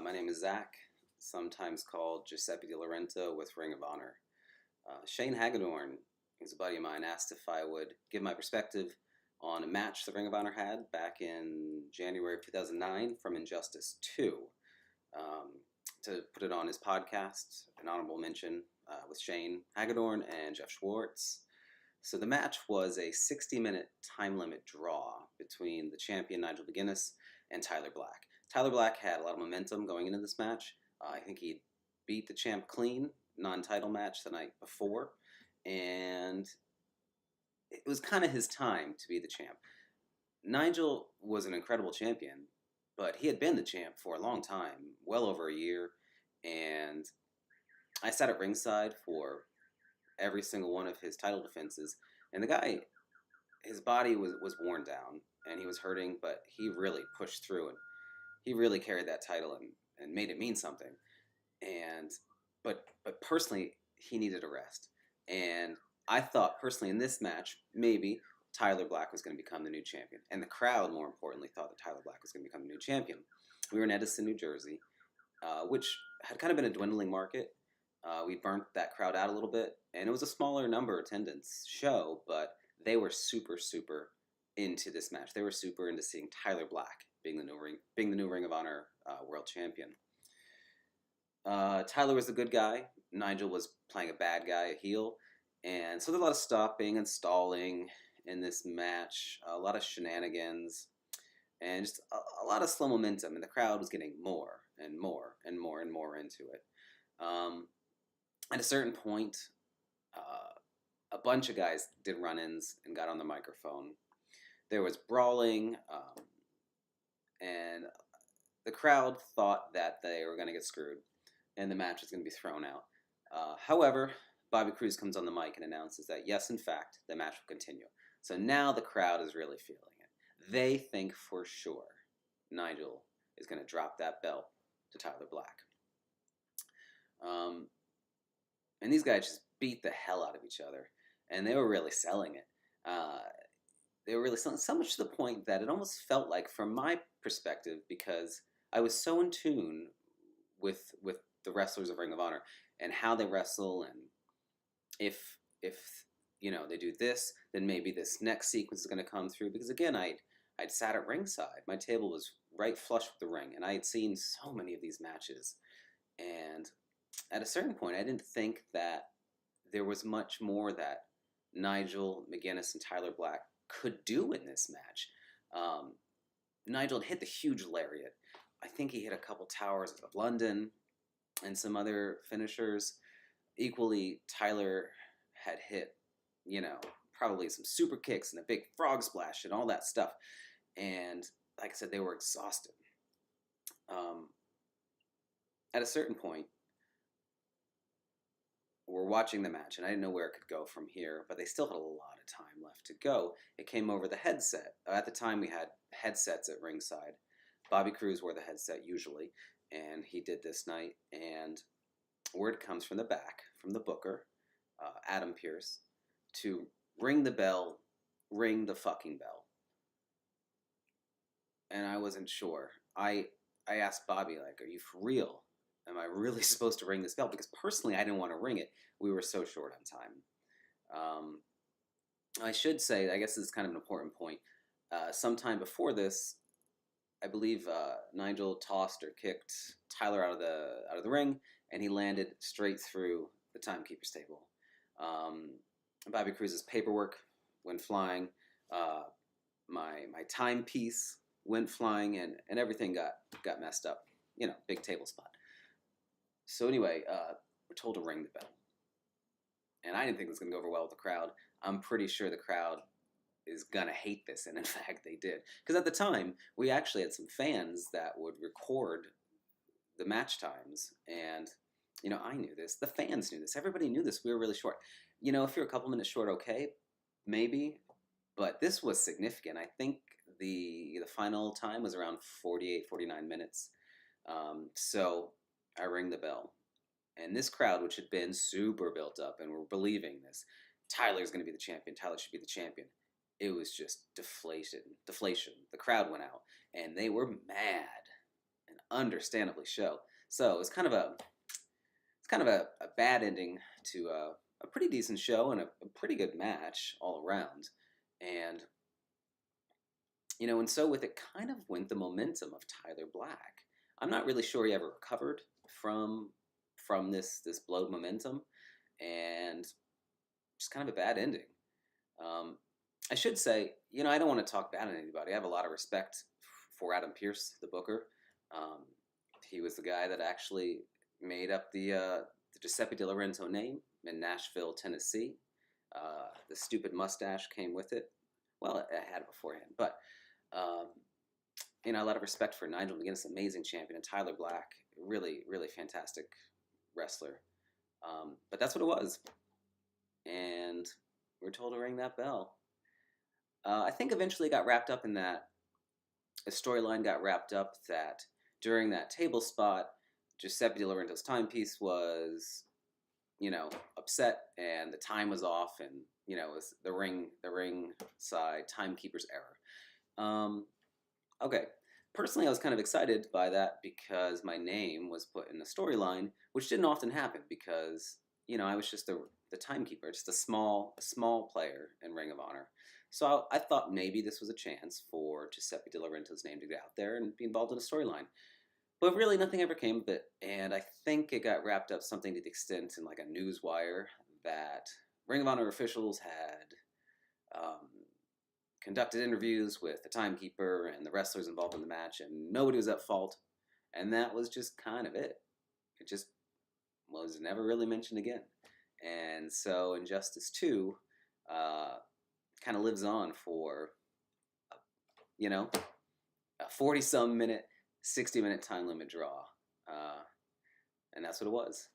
My name is Zach, sometimes called Giuseppe di Lorento with Ring of Honor. Shane Hagedorn, who's a buddy of mine, asked if I would give my perspective on a match the Ring of Honor had back in January of 2009 from Injustice 2. To put it on his podcast, an honorable mention with Shane Hagedorn and Jeff Schwartz. So the match was a 60-minute time limit draw between the champion Nigel McGuinness and Tyler Black. Tyler Black had a lot of momentum going into this match. I think he beat the champ clean, non-title match the night before, and it was kind of his time to be the champ. Nigel was an incredible champion, but he had been the champ for a long time, well over a year, and I sat at ringside for every single one of his title defenses, and the guy, his body was worn down, and he was hurting, but he really pushed through, and he really carried that title and made it mean something. But personally, he needed a rest, and I thought personally in this match, maybe Tyler Black was going to become the new champion, and the crowd, more importantly, thought that Tyler Black was going to become the new champion. We were in Edison, New Jersey, which had kind of been a dwindling market. We burnt that crowd out a little bit, and it was a smaller number attendance show, but they were super, super into this match. They were super into seeing Tyler Black being the new Ring of Honor world champion. Tyler was the good guy. Nigel was playing a bad guy, a heel, and so there's a lot of stopping and stalling in this match, a lot of shenanigans, and just a lot of slow momentum, and the crowd was getting more and more and more and more into it. At a certain point, a bunch of guys did run-ins and got on the microphone. There was brawling, and the crowd thought that they were going to get screwed, and the match was going to be thrown out. However, Bobby Cruz comes on the mic and announces that, yes, in fact, the match will continue. So now the crowd is really feeling it. They think for sure Nigel is going to drop that belt to Tyler Black. And these guys just beat the hell out of each other, and they were really selling it. They were really selling so much to the point that it almost felt like, from my perspective, because I was so in tune with the wrestlers of Ring of Honor and how they wrestle, and if they do this, then maybe this next sequence is going to come through. Because again, I'd sat at ringside. My table was right flush with the ring, and I had seen so many of these matches, and at a certain point, I didn't think that there was much more that Nigel McGuinness and Tyler Black could do in this match. Nigel had hit the huge lariat. I think he hit a couple towers of London and some other finishers. Equally, Tyler had hit, probably some super kicks and a big frog splash and all that stuff. And like I said, they were exhausted. At a certain point, we're watching the match, and I didn't know where it could go from here, but they still had a lot of time left to go. It came over the headset. At the time, we had headsets at ringside. Bobby Cruz wore the headset usually, and he did this night, and word comes from the back, from the booker, Adam Pearce, to ring the bell, ring the fucking bell. And I wasn't sure. I asked Bobby, are you for real? Am I really supposed to ring this bell? Because personally, I didn't want to ring it. We were so short on time. I should say, I guess this is kind of an important point. Sometime before this, I believe Nigel tossed or kicked Tyler out of the ring, and he landed straight through the timekeeper's table. Bobby Cruz's paperwork went flying. My timepiece went flying, and everything got messed up. Big table spot. So anyway, we're told to ring the bell. And I didn't think it was going to go over well with the crowd. I'm pretty sure the crowd is going to hate this, and in fact they did. Because at the time, we actually had some fans that would record the match times, and, I knew this. The fans knew this. Everybody knew this. We were really short. If you're a couple minutes short, okay, maybe. But this was significant. I think the final time was around 48, 49 minutes. So I ring the bell, and this crowd, which had been super built up and were believing this, Tyler's going to be the champion, Tyler should be the champion, it was just deflation. The crowd went out, and they were mad, and understandably so. So it's kind of a bad ending to a pretty decent show and a pretty good match all around. And and so with it kind of went the momentum of Tyler Black. I'm not really sure he ever recovered from this blowed momentum, and just kind of a bad ending. Um, I should say, I don't want to talk bad on anybody. I have a lot of respect for Adam Pearce, the booker. Um, he was the guy that actually made up the Giuseppe Di Lorento name in Nashville, Tennessee. The stupid mustache came with it. Well, I had it beforehand, but um, a lot of respect for Nigel McGuinness, amazing champion, and Tyler Black, really, really fantastic wrestler. But that's what it was, and we were told to ring that bell. I think eventually it got wrapped up in that a storyline got wrapped up that during that table spot, Giuseppe Di Lorento's timepiece was, upset, and the time was off, and it was the ringside timekeeper's error. Okay. Personally, I was kind of excited by that because my name was put in the storyline, which didn't often happen because I was just the timekeeper, just a small player in Ring of Honor. So I thought maybe this was a chance for Giuseppe Di Lorento's name to get out there and be involved in a storyline. But really, nothing ever came of it, and I think it got wrapped up something to the extent in like a news wire that Ring of Honor officials had conducted interviews with the timekeeper and the wrestlers involved in the match, and nobody was at fault, and that was just kind of it. It just was never really mentioned again. And so Injustice 2 kind of lives on for, a 40-some minute, 60-minute time limit draw. And that's what it was.